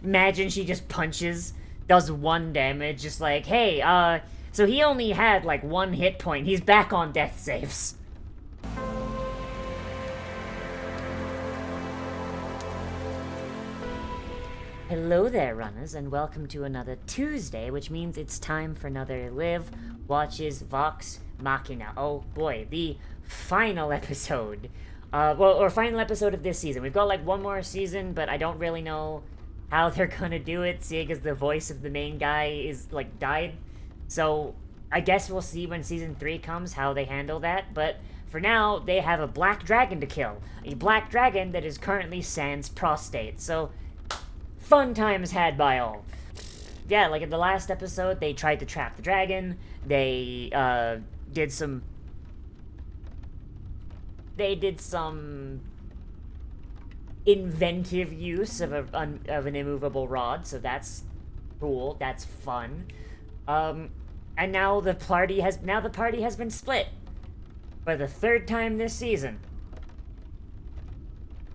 Imagine she just punches, does 1 damage, just like, hey, so he only had, like, 1 hit point. He's back on death saves. Hello there, runners, and welcome to another Tuesday, which means it's time for another Live Watches Vox Machina. Oh boy, the final episode. Or final episode of this season. We've got like 1 more season, but I don't really know how they're gonna do it, seeing as the voice of the main guy is, like, died. So, I guess we'll see when season 3 comes how they handle that, but for now, they have a black dragon to kill. A black dragon that is currently Sans prostate, so fun times had by all. Yeah, like in the last episode, they tried to trap the dragon. They did some inventive use of an immovable rod, so that's cool. That's fun. And now the party has been split for the 3rd time this season.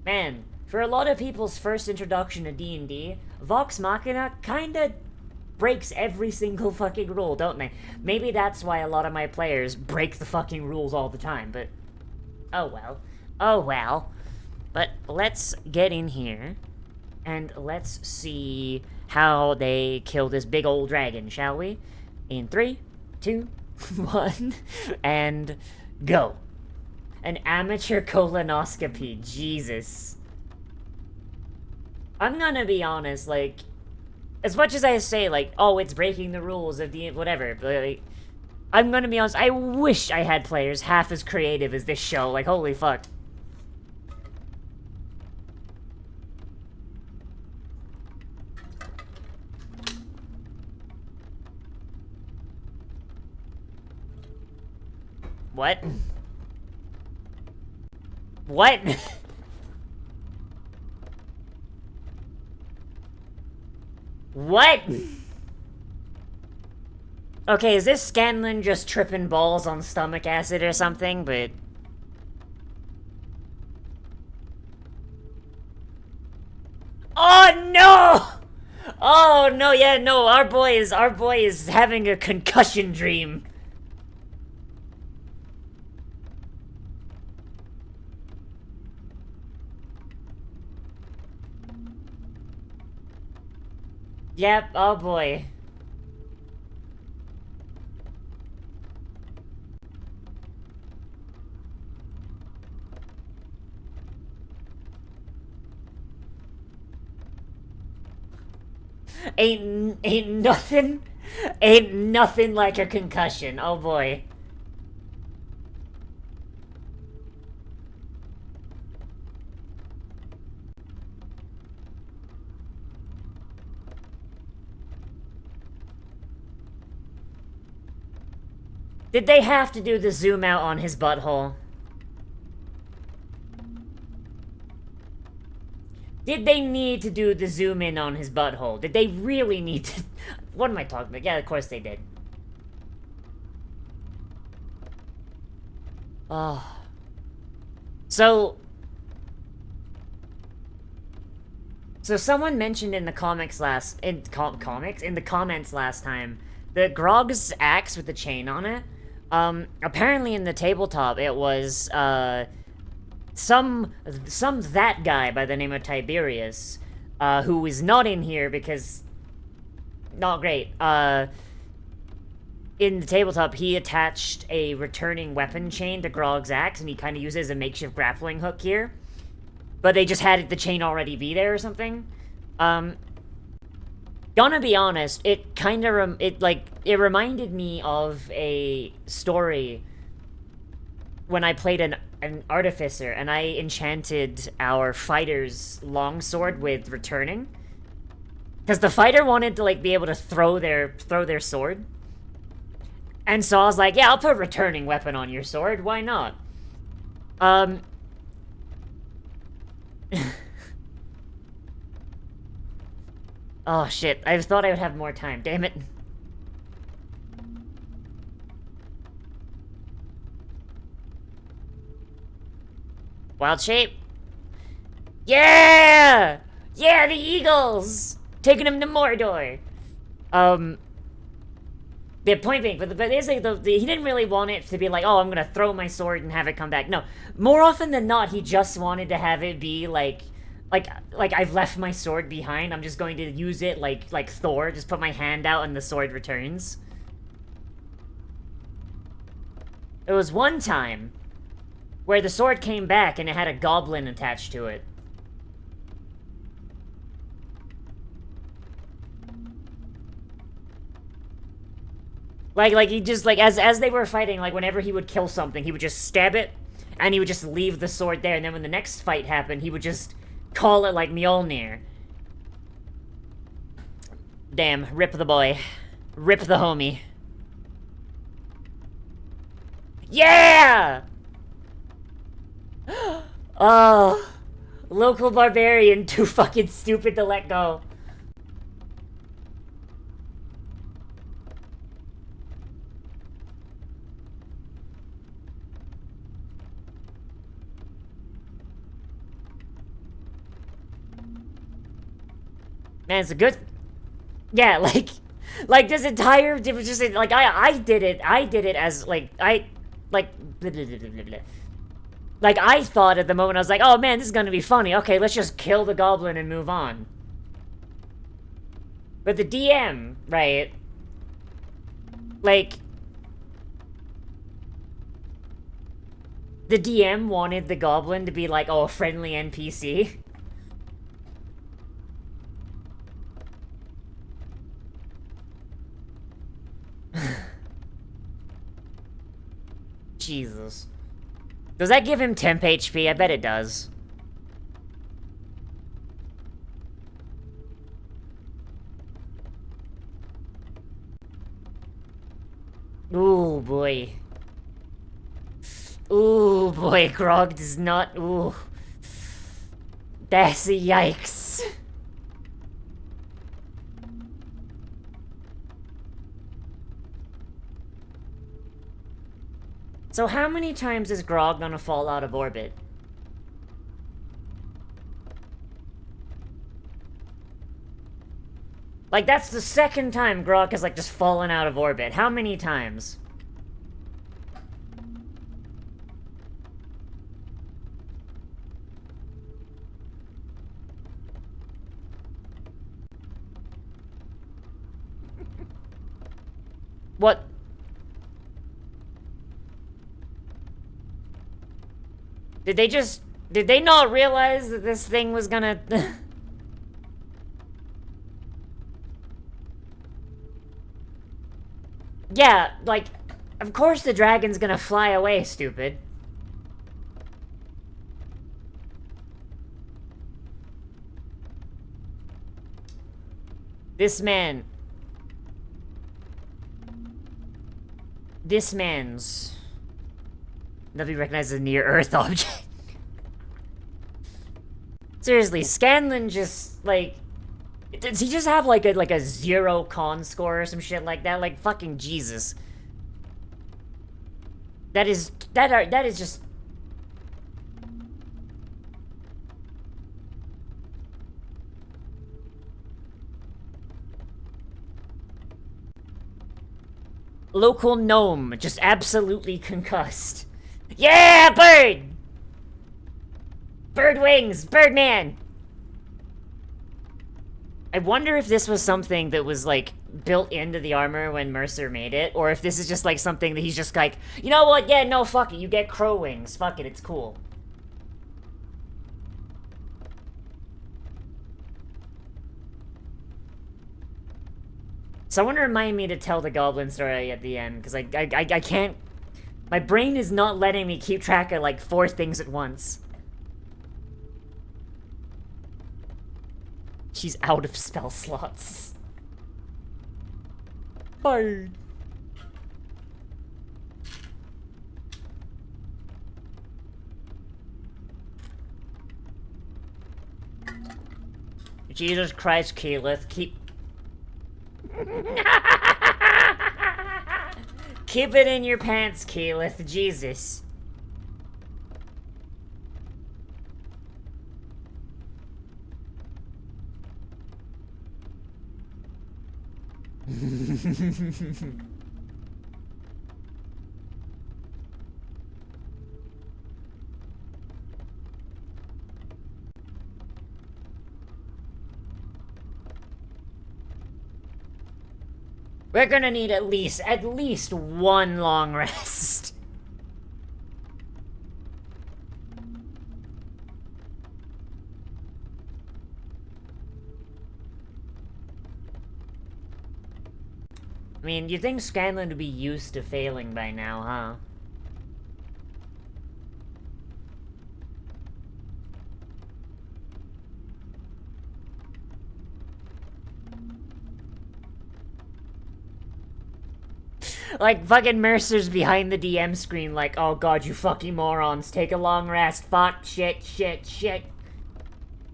Man, for a lot of people's first introduction to D&D, Vox Machina kinda breaks every single fucking rule, don't they? Maybe that's why a lot of my players break the fucking rules all the time, but oh well. Oh well. But let's get in here, and let's see how they kill this big old dragon, shall we? In 3, 2, 1, and go. An amateur colonoscopy, Jesus. I'm gonna be honest, like, as much as I say, like, oh, it's breaking the rules of the whatever, but, like, I'm gonna be honest, I wish I had players half as creative as this show, like, holy fuck. What? What? What? Okay, is this Scanlan just tripping balls on stomach acid or something, but... Oh, no! Oh, no, yeah, no, our boy is having a concussion dream. Yep, oh boy. Ain't nothing like a concussion, oh boy. Did they have to do the zoom out on his butthole? Did they need to do the zoom in on his butthole? Did they really need to... What am I talking about? Yeah, of course they did. Oh. So someone mentioned in the comments last time that Grog's axe with the chain on it. Apparently in the tabletop it was some that guy by the name of Tiberius, who is not in here because not great. In the tabletop, he attached a returning weapon chain to Grog's axe, and he kind of uses a makeshift grappling hook here. But they just had the chain already be there or something. Gonna be honest, it kind of, it reminded me of a story when I played an artificer, and I enchanted our fighter's longsword with returning. Because the fighter wanted to, like, be able to throw their sword. And so I was like, yeah, I'll put returning weapon on your sword, why not? Oh shit, I thought I would have more time, damn it. Wild shape. Yeah! Yeah, the Eagles! taking him to Mordor. The point being, but basically, he didn't really want it to be like, oh, I'm gonna throw my sword and have it come back. No, more often than not, he just wanted to have it be like I've left my sword behind. I'm just going to use it like Thor. Just put my hand out and the sword returns. There was one time where the sword came back and it had a goblin attached to it. Like he just, like, as they were fighting, like, whenever he would kill something, he would just stab it, and he would just leave the sword there, and then when the next fight happened, he would just call it, like, Mjolnir. Damn, rip the boy. Rip the homie. Yeah! Oh, local barbarian, too fucking stupid to let go. Man, it's a good... Yeah, like, this entire... Just, like, I did it as, like, blah, blah, blah, blah, blah. Like, I thought at the moment, I was like, oh man, this is gonna be funny. Okay, let's just kill the goblin and move on. But the DM, right? Like... The DM wanted the goblin to be like, oh, a friendly NPC. Jesus. Does that give him temp HP? I bet it does. Ooh, boy. Ooh, boy, Grog does not... Ooh. That's a yikes. So how many times is Grog gonna fall out of orbit? Like, that's the second time Grog has, like, just fallen out of orbit. How many times? What? Did they not realize that this thing was gonna... Yeah, like, of course the dragon's gonna fly away, stupid. This man's... Nobody recognizes a near-Earth object. Seriously, Scanlan just, like... Does he just have, like a 0 con score or some shit like that? Like, fucking Jesus. That is just... Local gnome, just absolutely concussed. Yeah, bird! Bird wings! Birdman! I wonder if this was something that was, like, built into the armor when Mercer made it, or if this is just, like, something that he's just like, you know what, yeah, no, fuck it, you get crow wings. Fuck it, it's cool. Someone remind me to tell the goblin story at the end, because I can't... My brain is not letting me keep track of, like, 4 things at once. She's out of spell slots. Bye. Jesus Christ, Keyleth, keep... Keep it in your pants, Keyleth, Jesus. We're gonna need at least one long rest. I mean, you'd think Scanlan would be used to failing by now, huh? Like, fucking Mercer's behind the DM screen like, oh god, you fucking morons, take a long rest, fuck, shit.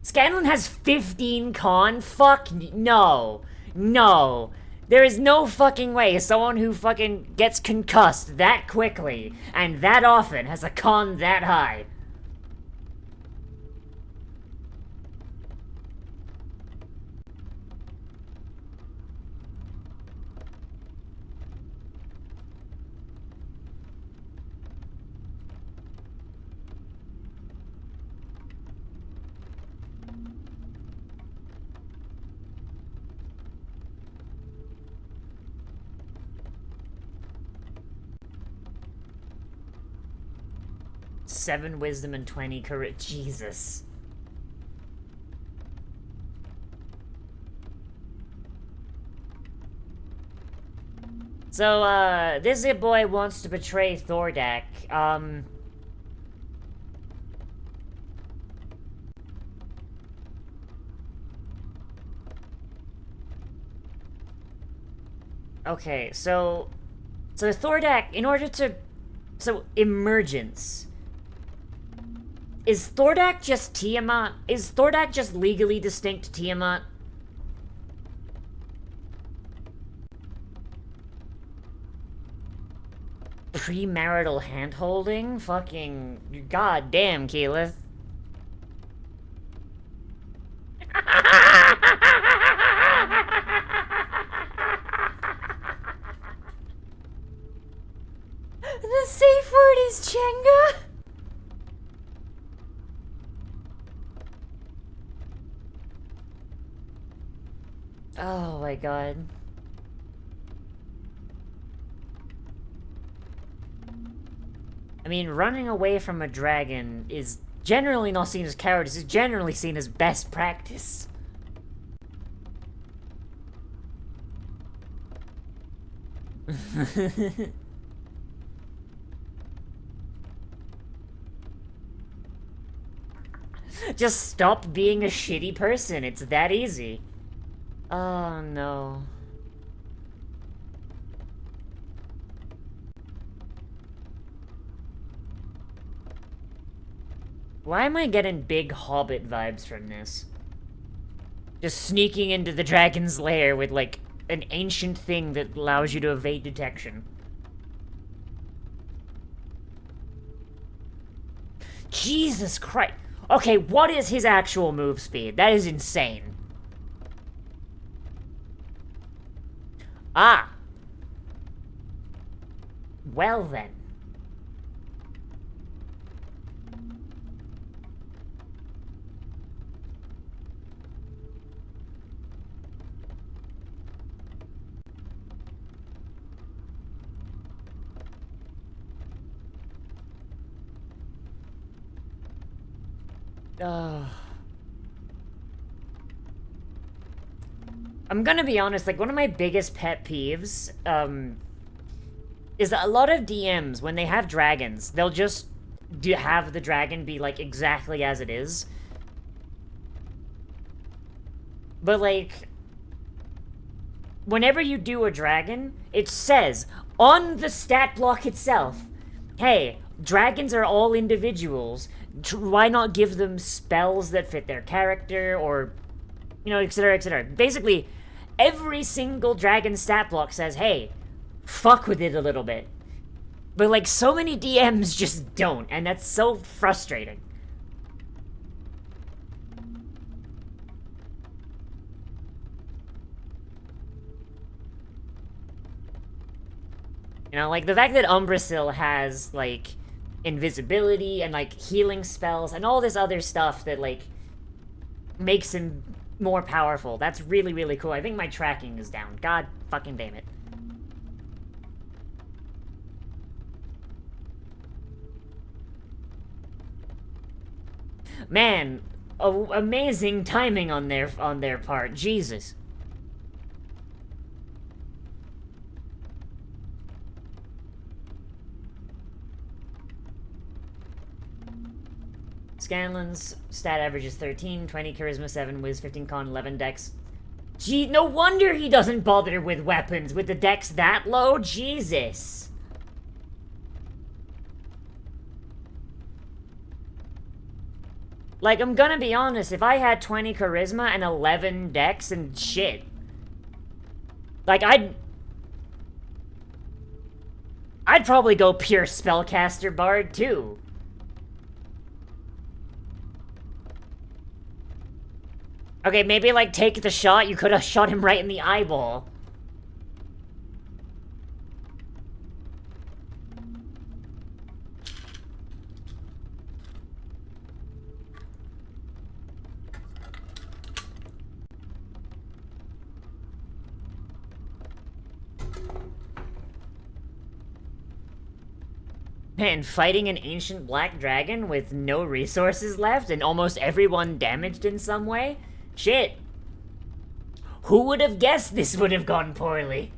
Scanlan has 15 con? Fuck, no. No. There is no fucking way someone who fucking gets concussed that quickly and that often has a con that high. Seven wisdom and 20 courage. Jesus. So, this Zip Boy wants to betray Thordak. Okay, so Thordak, in order to... So, emergence. Is Thordak just Tiamat? Is Thordak just legally distinct Tiamat? Premarital handholding? Fucking... goddamn, Keyleth. The safe word is Chenga? Oh my god. I mean, running away from a dragon is generally not seen as cowardice, it's generally seen as best practice. Just stop being a shitty person, it's that easy. Oh no. Why am I getting big Hobbit vibes from this? Just sneaking into the dragon's lair with, like, an ancient thing that allows you to evade detection. Jesus Christ. Okay, what is his actual move speed? That is insane. Ah. Well then. I'm gonna be honest, like, one of my biggest pet peeves, is that a lot of DMs, when they have dragons, they'll just have the dragon be, like, exactly as it is. But, like, whenever you do a dragon, it says, on the stat block itself, hey, dragons are all individuals, why not give them spells that fit their character, or, you know, etc., etc. Basically, every single dragon stat block says, hey, fuck with it a little bit. But, like, so many DMs just don't, and that's so frustrating. You know, like, the fact that Umbrasyl has, like, invisibility and, like, healing spells and all this other stuff that, like, makes him more powerful. That's really, really cool. I think my tracking is down. God fucking damn it. Man, amazing timing on their part. Jesus. Scanlan's stat average is 13, 20 charisma, 7 whiz, 15 con, 11 dex. Gee, no wonder he doesn't bother with weapons with the dex that low. Jesus. Like, I'm gonna be honest, if I had 20 charisma and 11 dex and shit, like, I'd probably go pure spellcaster bard, too. Okay, maybe, like, take the shot. You could have shot him right in the eyeball. Man, fighting an ancient black dragon with no resources left and almost everyone damaged in some way? Shit. Who would have guessed this would have gone poorly?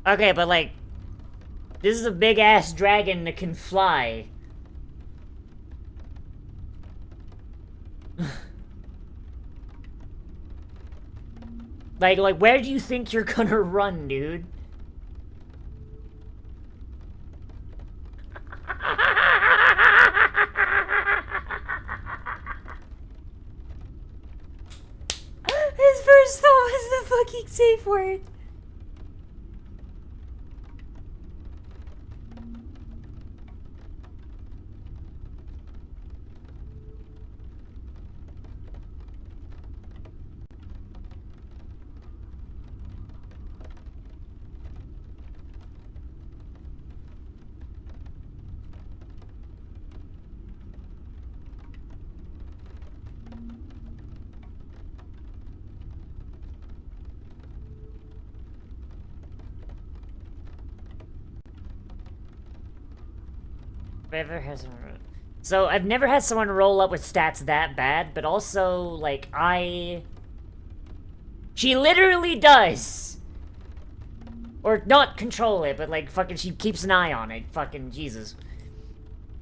Okay, but like, this is a big-ass dragon that can fly. like, where do you think you're gonna run, dude? His first thought was the fucking safe word. So, I've never had someone roll up with stats that bad, but also, like, she literally does! Or not control it, but, like, fucking she keeps an eye on it. Fucking Jesus.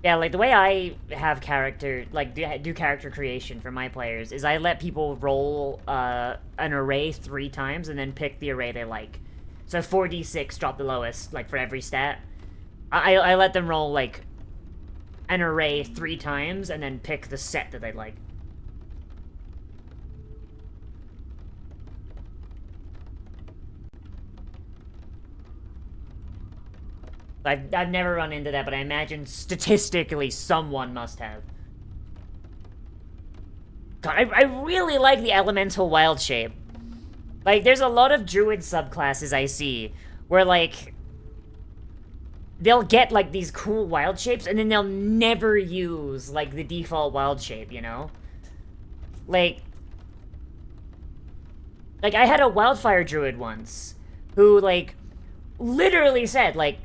Yeah, like, the way I have character, like, do character creation for my players is I let people roll, an array 3 times and then pick the array they like. So 4d6, drop the lowest, like, for every stat. I let them roll, like, an array 3 times and then pick the set that they like. I've never run into that, but I imagine statistically someone must have. God, I really like the elemental wild shape. Like, there's a lot of druid subclasses I see where, like, they'll get, like, these cool wild shapes, and then they'll never use, like, the default wild shape, you know? Like, I had a wildfire druid once, who, like, literally said, like,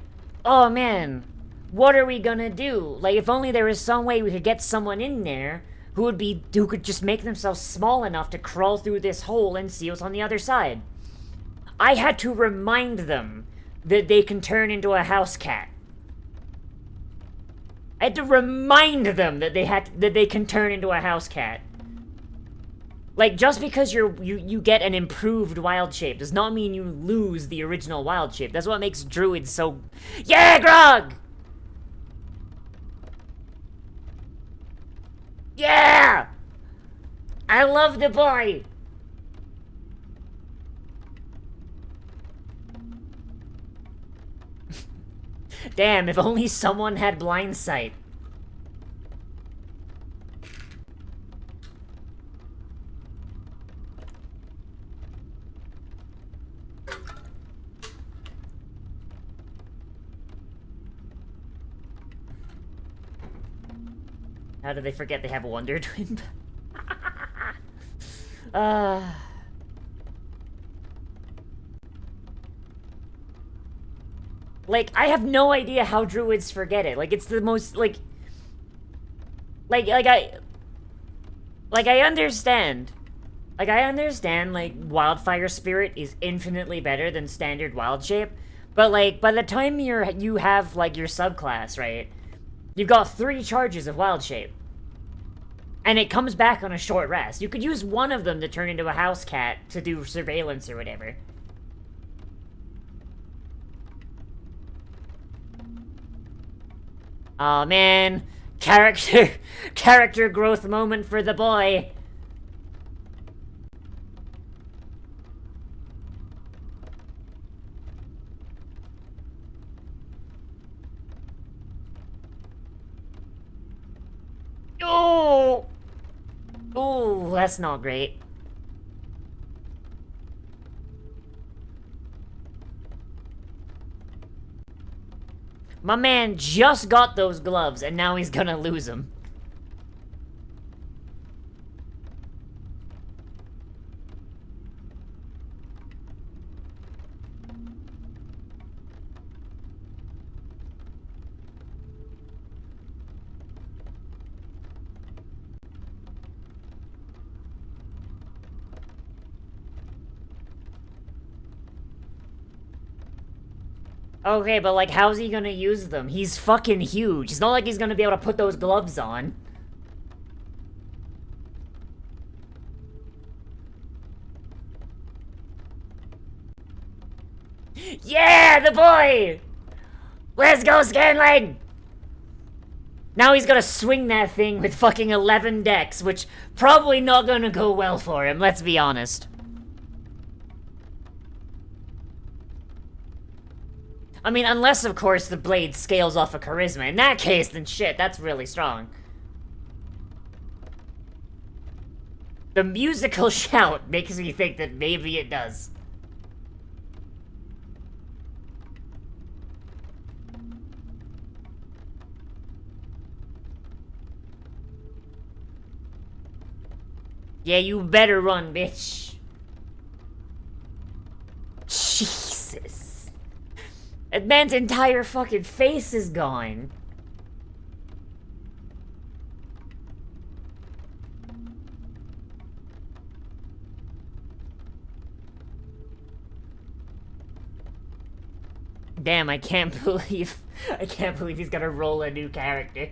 oh, man, what are we gonna do? Like, if only there was some way we could get someone in there who could just make themselves small enough to crawl through this hole and see what's on the other side. I had to remind them that they can turn into a house cat. I had to remind them that they can turn into a house cat. Like, just because you get an improved wild shape does not mean you lose the original wild shape. That's what makes druids so... Yeah, Grog! Yeah! I love the boy! Damn, if only someone had blind sight. How did they forget they have a Wonder Twin? Like, I have no idea how druids forget it. Like, it's the most, I understand. Like, I understand, like, Wildfire Spirit is infinitely better than standard Wild Shape. But, like, by the time you have, like, your subclass, right? You've got 3 charges of Wild Shape. And it comes back on a short rest. You could use one of them to turn into a house cat to do surveillance or whatever. Aw, man. Character growth moment for the boy. Oh! Oh, that's not great. My man just got those gloves, and now he's gonna lose them. Okay, but like, how's he gonna use them? He's fucking huge. It's not like he's gonna be able to put those gloves on. Yeah, the boy! Let's go, Scanlan! Now he's gonna swing that thing with fucking 11 decks, which probably not gonna go well for him, let's be honest. I mean, unless, of course, the blade scales off of charisma. In that case, then shit, that's really strong. The musical shout makes me think that maybe it does. Yeah, you better run, bitch. Jesus. That man's entire fucking face is gone. Damn, I can't believe he's gonna roll a new character.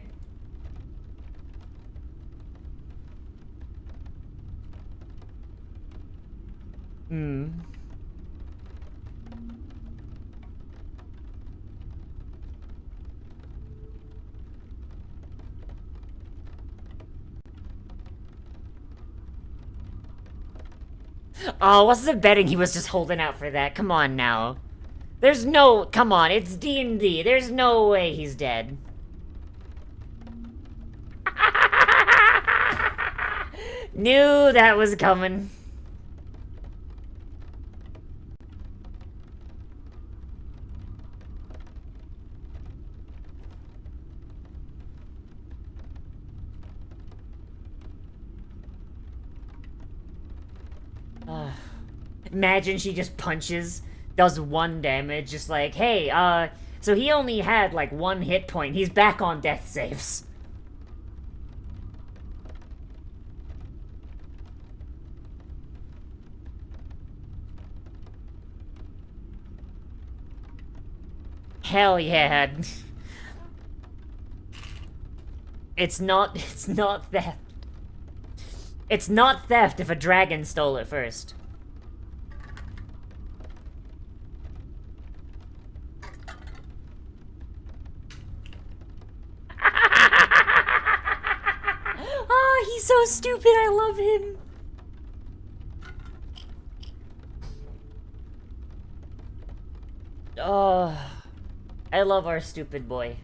Oh, what's the betting he was just holding out for that? Come on now. There's no... Come on, it's D&D. There's no way he's dead. Knew that was coming. Imagine she just punches, does 1 damage, just like, hey, so he only had, like, 1 hit point. He's back on death saves. Hell yeah. It's not theft. It's not theft if a dragon stole it first. Oh, he's so stupid, I love him. Oh, I love our stupid boy.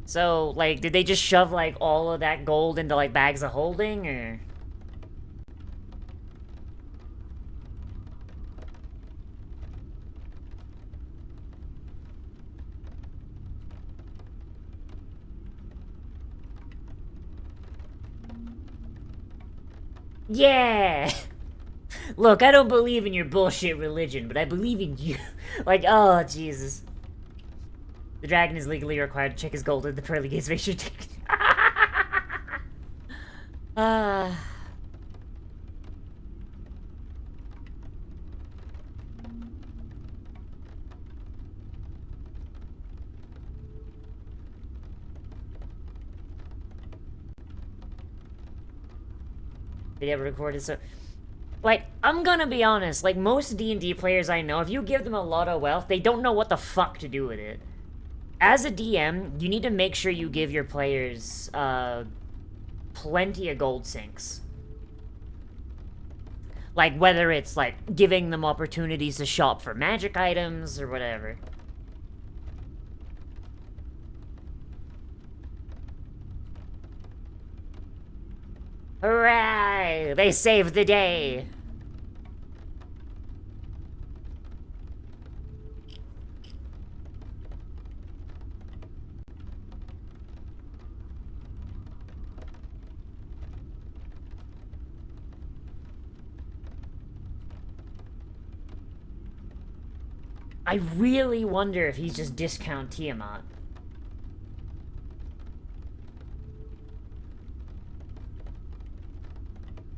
So, like, did they just shove, like, all of that gold into, like, bags of holding, or...? Yeah! Look, I don't believe in your bullshit religion, but I believe in you. Like, oh, Jesus. The dragon is legally required to check his gold at the pearly gates. Make sure to... They ever recorded so... Like, I'm gonna be honest, like, most D&D players I know, if you give them a lot of wealth, they don't know what the fuck to do with it. As a DM, you need to make sure you give your players, plenty of gold sinks. Like, whether it's, like, giving them opportunities to shop for magic items, or whatever. Hooray! They saved the day! I really wonder if he's just discount Tiamat.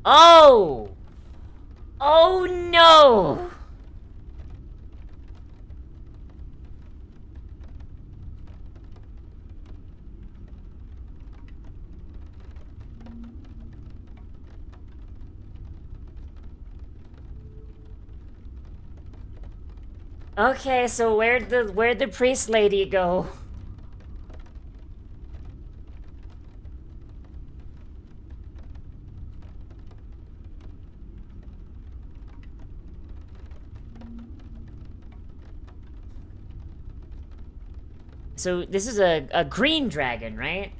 Oh! Oh no! Okay, so where'd the priest lady go? So this is a green dragon, right?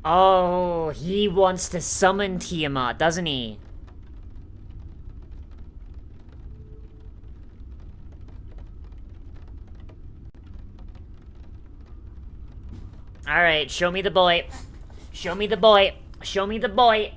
Oh, he wants to summon Tiamat, doesn't he? Alright, show me the boy. Show me the boy. Show me the boy.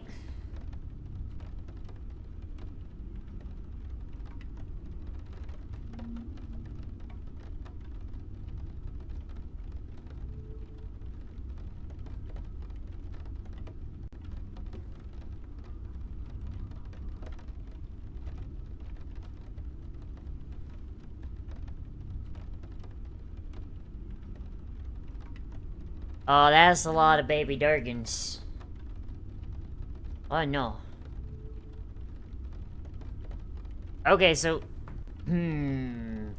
Oh, that's a lot of baby Durgans. Oh, no. Okay, so... Who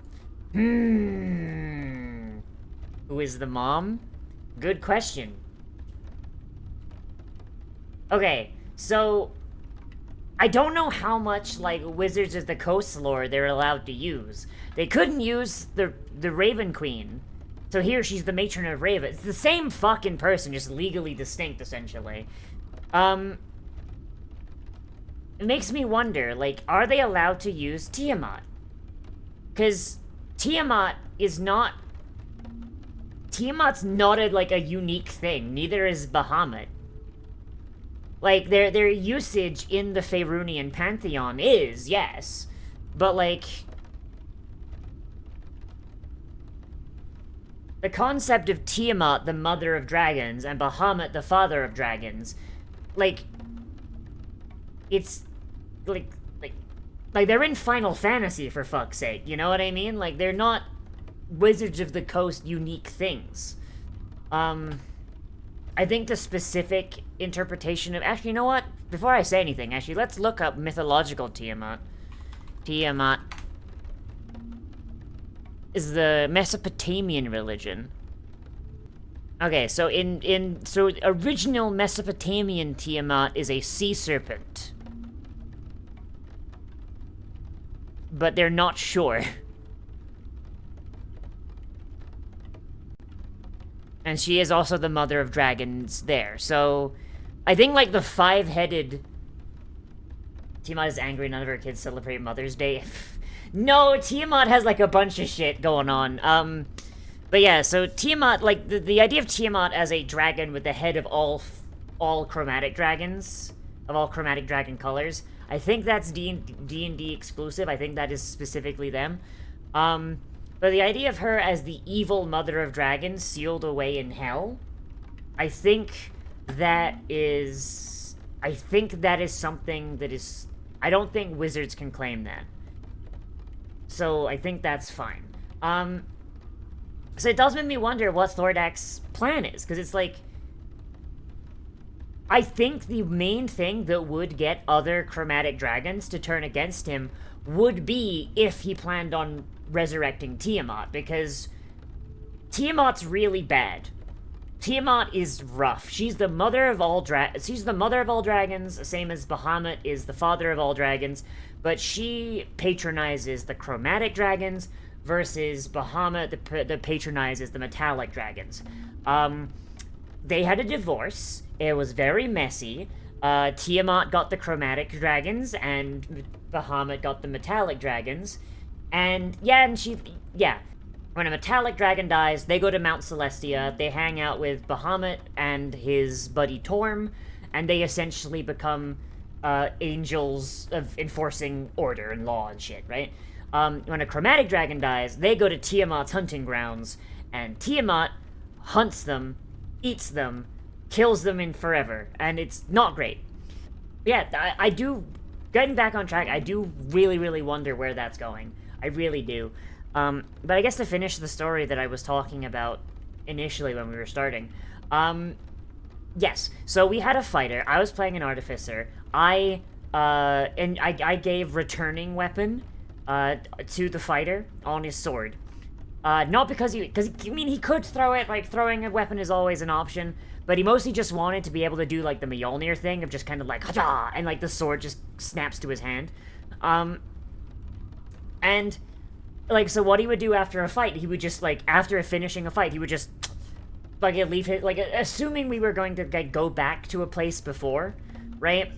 is the mom? Good question. Okay, so... I don't know how much, like, Wizards of the Coast lore they're allowed to use. They couldn't use the Raven Queen. So here she's the matron of Raven. It's the same fucking person, just legally distinct, essentially. It makes me wonder, like, are they allowed to use Tiamat? Because Tiamat is not... Tiamat's not like a unique thing. Neither is Bahamut. Like, their usage in the Faerunian pantheon is, yes. But, like... the concept of Tiamat, the mother of dragons, and Bahamut, the father of dragons, like, it's, like, they're in Final Fantasy, for fuck's sake, you know what I mean? Like, they're not Wizards of the Coast unique things. I think the specific interpretation of... Actually, you know what? Before I say anything, actually, let's look up mythological Tiamat. Tiamat is the Mesopotamian religion. Okay, so so original Mesopotamian Tiamat is a sea serpent. But they're not sure. And she is also the mother of dragons there. So, I think, like, the five-headed... Tiamat is angry none of her kids celebrate Mother's Day. No, Tiamat has, like, a bunch of shit going on. But yeah, so Tiamat, like, the idea of Tiamat as a dragon with the head of all chromatic dragons, of all chromatic dragon colors, I think that's D&D exclusive. I think that is specifically them. But the idea of her as the evil mother of dragons sealed away in hell, I think that is something that is... I don't think wizards can claim that. So I think that's fine. So it does make me wonder what Thordak's plan is, because it's like... I think the main thing that would get other chromatic dragons to turn against him would be if he planned on resurrecting Tiamat, because Tiamat's really bad. Tiamat is rough. She's the mother of all dragons, same as Bahamut is the father of all dragons, but she patronizes the chromatic dragons versus Bahamut that patronizes the metallic dragons. They had a divorce. It was very messy. Tiamat got the chromatic dragons, and Bahamut got the metallic dragons. And, when a metallic dragon dies, they go to Mount Celestia, they hang out with Bahamut and his buddy Torm, and they essentially become, angels of enforcing order and law and shit, right? When a chromatic dragon dies, they go to Tiamat's hunting grounds, and Tiamat hunts them, eats them, kills them in forever, and it's not great. Yeah, I do, getting back on track, I do really, really wonder where that's going. I really do. But I guess to finish the story that I was talking about initially when we were starting, yes, so we had a fighter. I was playing an artificer. I gave returning weapon, to the fighter on his sword. Not because he could throw it, like, throwing a weapon is always an option, but he mostly just wanted to be able to do, like, the Mjolnir thing of just kind of like, ha-ja, and, like, the sword just snaps to his hand. And, like, so what he would do after a fight, he would just, like, after finishing a fight, he would just, like, leave it, like, assuming we were going to, like, go back to a place before, right?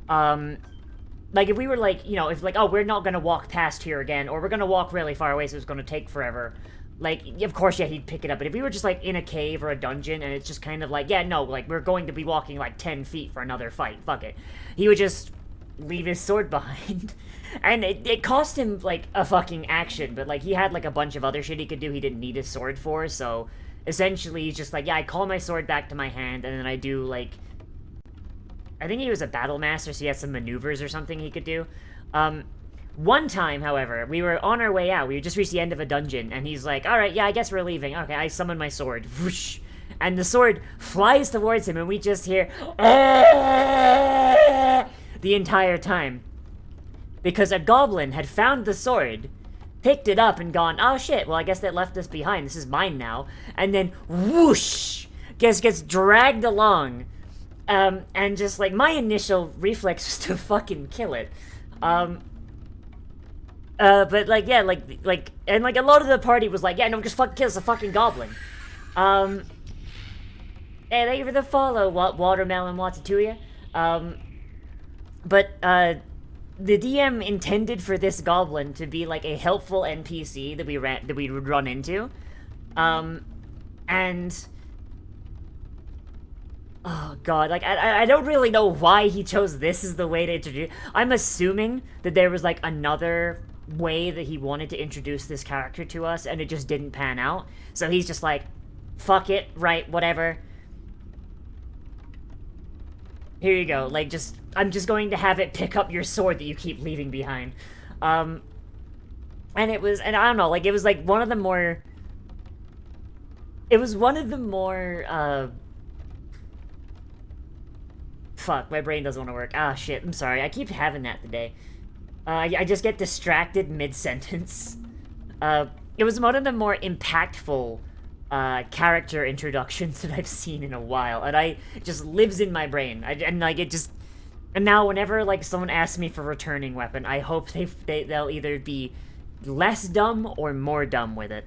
Like, if we were, like, you know, if, like, oh, we're not gonna walk past here again, or we're gonna walk really far away, so it's gonna take forever, like, of course, yeah, he'd pick it up. But if we were just, like, in a cave or a dungeon, and it's just kind of like, yeah, no, like, we're going to be walking, like, 10 feet for another fight, fuck it. He would just leave his sword behind. And it cost him, like, a fucking action, but, like, he had, like, a bunch of other shit he could do he didn't need his sword for, so essentially he's just like, yeah, I call my sword back to my hand, and then I do, like, I think he was a battle master, so he had some maneuvers or something he could do. One time, however, we were on our way out. We just reached the end of a dungeon, and he's like, alright, yeah, I guess we're leaving. Okay, I summon my sword. Whoosh! And the sword flies towards him, and we just hear, the entire time. Because a goblin had found the sword, picked it up, and gone, oh shit, well, I guess they left this behind. This is mine now. And then, whoosh! Gets dragged along. And just, like, my initial reflex was to fucking kill it. But, like, yeah, and, like, a lot of the party was like, yeah, no, just fucking kill, it's a fucking goblin. Hey, thank you for the follow, Watermelon Watatuya. But, the DM intended for this goblin to be, like, a helpful NPC that we would run into. And... oh, God, like, I don't really know why he chose this as the way to introduce... I'm assuming that there was, like, another way that he wanted to introduce this character to us, and it just didn't pan out. So he's just like, fuck it, right, whatever. Here you go, like, I'm just going to have it pick up your sword that you keep leaving behind. And I don't know, like, it was, like, one of the more... It was one of the more, Fuck, my brain doesn't want to work. Ah, shit, I'm sorry, I keep having that today. I just get distracted mid-sentence. It was one of the more impactful, character introductions that I've seen in a while, and it just lives in my brain. And now whenever, like, someone asks me for returning weapon, I hope they'll either be less dumb or more dumb with it.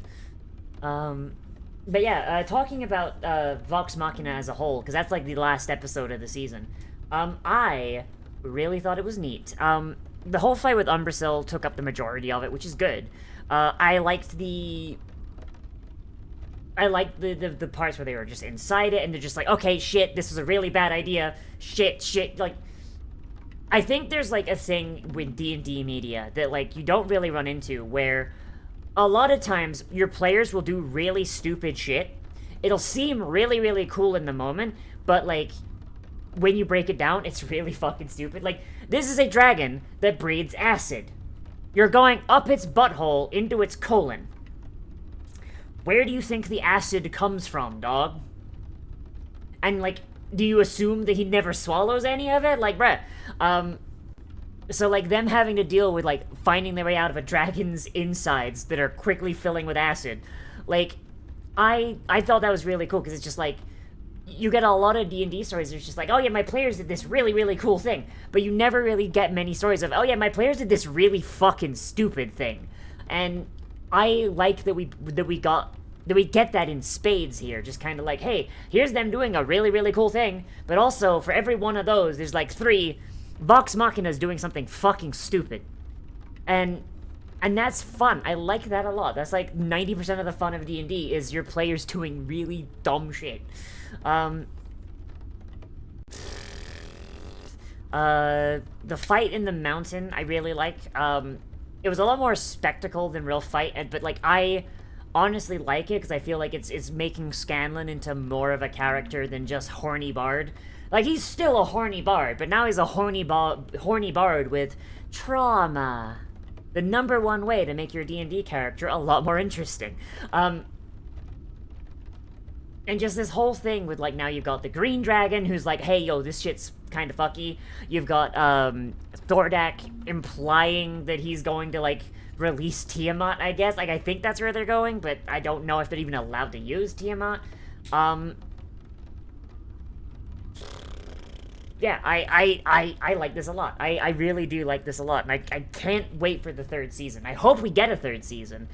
But yeah, talking about, Vox Machina as a whole, because that's, like, the last episode of the season, I really thought it was neat. The whole fight with Umbrasyl took up the majority of it, which is good. I liked the parts where they were just inside it, and they're just like, okay, shit, this is a really bad idea. Shit, like... I think there's, like, a thing with D&D media that, like, you don't really run into, where a lot of times your players will do really stupid shit. It'll seem really, really cool in the moment, but, like, when you break it down, it's really fucking stupid. Like, this is a dragon that breathes acid. You're going up its butthole into its colon. Where do you think the acid comes from, dog? And, like, do you assume that he never swallows any of it? Like, bruh. So, like, them having to deal with, like, finding their way out of a dragon's insides that are quickly filling with acid. Like, I thought that was really cool, because it's just, like, you get a lot of D&D stories, it's just like, oh yeah, my players did this really, really cool thing. But you never really get many stories of, oh yeah, my players did this really fucking stupid thing. And I like that we get that in spades here. Just kind of like, hey, here's them doing a really, really cool thing, but also, for every one of those, there's like 3, Vox Machina's doing something fucking stupid. And that's fun. I like that a lot. That's like 90% of the fun of D&D is your players doing really dumb shit. The fight in the mountain, I really like. It was a lot more spectacle than real fight, but, like, I honestly like it, because I feel like it's making Scanlan into more of a character than just horny bard. Like, he's still a horny bard, but now he's a horny bard with trauma. The #1 way to make your D&D character a lot more interesting. And just this whole thing with, like, now you've got the green dragon who's like, hey, yo, this shit's kind of fucky. You've got, Thordak implying that he's going to, like, release Tiamat, I guess. Like, I think that's where they're going, but I don't know if they're even allowed to use Tiamat. Yeah, I like this a lot. I really do like this a lot, and I can't wait for the 3rd season. I hope we get a 3rd season.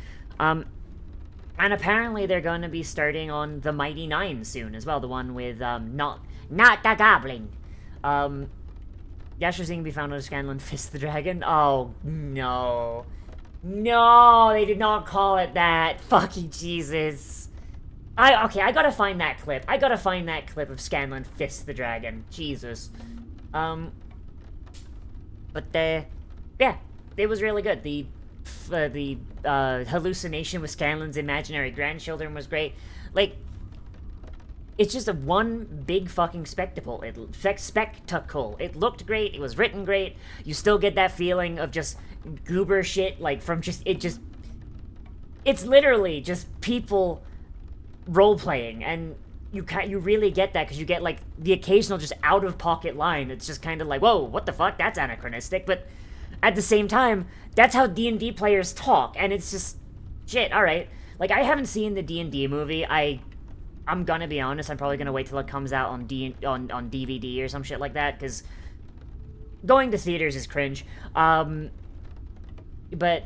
And apparently they're going to be starting on the Mighty Nine soon as well, the one with, not the Goblin. The Asher Thing can be found on Scanlan Fist the Dragon. Oh, no. No, they did not call it that. Fucking Jesus. Okay, I gotta find that clip. I gotta find that clip of Scanlan Fist the Dragon. Jesus. But, yeah, it was really good. The hallucination with Scanlan's imaginary grandchildren was great. Like, it's just a one big fucking spectacle. Spectacle. It looked great. It was written great. You still get that feeling of just goober shit, like, from it's literally just people role-playing, and you really get that, because you get, like, the occasional just out-of-pocket line. It's just kind of like, whoa, what the fuck? That's anachronistic, but at the same time, that's how D&D players talk, and it's just, shit, alright. Like, I haven't seen the D&D movie. I'm gonna be honest, I'm probably gonna wait till it comes out on DVD or some shit like that, because going to theaters is cringe. But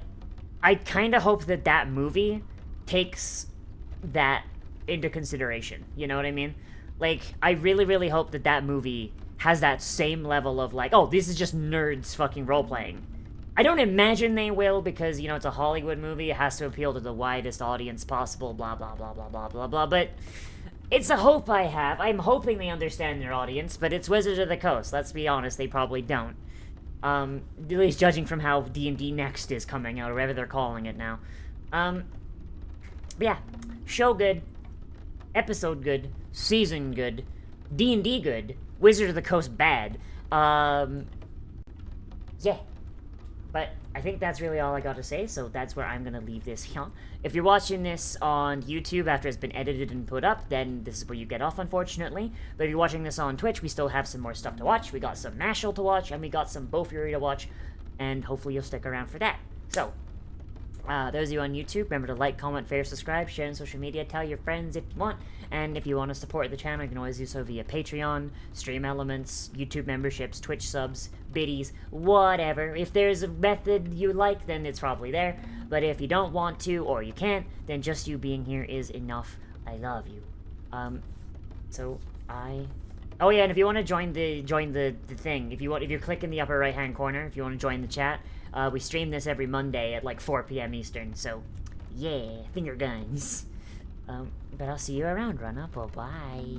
I kind of hope that movie takes that into consideration, you know what I mean? Like, I really, really hope that movie has that same level of, like, oh, this is just nerds fucking role-playing. I don't imagine they will, because, you know, it's a Hollywood movie, it has to appeal to the widest audience possible, blah, blah, blah, blah, blah, blah, blah, but it's a hope I have. I'm hoping they understand their audience, but it's Wizards of the Coast. Let's be honest, they probably don't. At least judging from how D&D Next is coming out, or whatever they're calling it now. Yeah, show good. episode good, season good, D&D good, Wizard of the Coast bad. Yeah. But I think that's really all I got to say, so that's where I'm gonna leave this here. If you're watching this on YouTube after it's been edited and put up, then this is where you get off, unfortunately. But if you're watching this on Twitch, we still have some more stuff to watch. We got some Nashville to watch, and we got some Bo Fury to watch, and hopefully you'll stick around for that. So, those of you on YouTube, remember to like, comment, favorite, subscribe, share on social media, tell your friends if you want. And if you want to support the channel, you can always do so via Patreon, Stream Elements, YouTube memberships, Twitch subs, biddies, whatever. If there's a method you like, then it's probably there. But if you don't want to, or you can't, then just you being here is enough. I love you. Oh yeah, and if you want to join the thing, if you click in the upper right hand corner, if you want to join the chat, we stream this every Monday at like 4 p.m. Eastern. So, yeah, finger guns. But I'll see you around, run up. Bye.